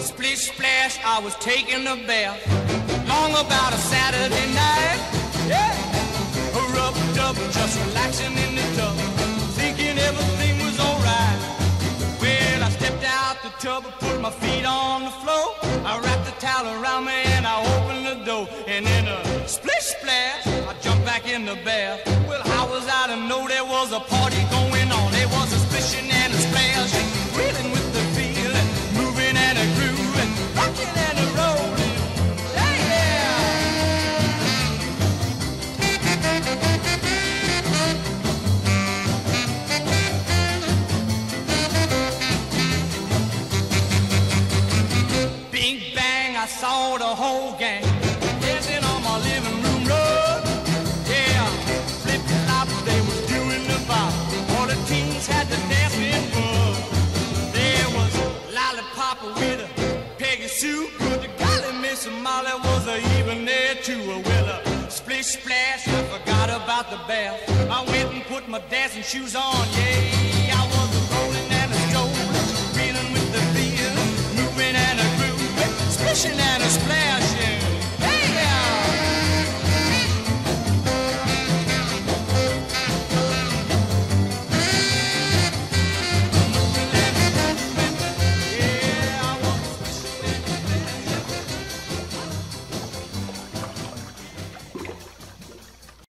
Splish splash, I was taking a bath. Long about a Saturday night. Yeah. Rub-a-dub, just relaxing in the tub, thinking everything was alright. Well, I stepped out the tub, put my feet on the floor. I wrapped the towel around me and I opened the door. And in a splish splash, I jumped back in the bath. Well, how was I to know there was a party going on? There was a splishing and a splash, reeling with the feeling, moving and a grooving, rocking and a rolling. I saw the whole gang dancing on my living room rug. Yeah, flip-flop, they was doing the bop. All the teens had the dancing bug. There was Lollipop with a Peggy Sue. But the golly Miss Molly was even there too. Well, a splish splash, I forgot about the bath. I went and put my dancing shoes on. Yeah, I was a rolling and a strolling, reeling with the feeling, moving and a grooving, splishing and a splashing.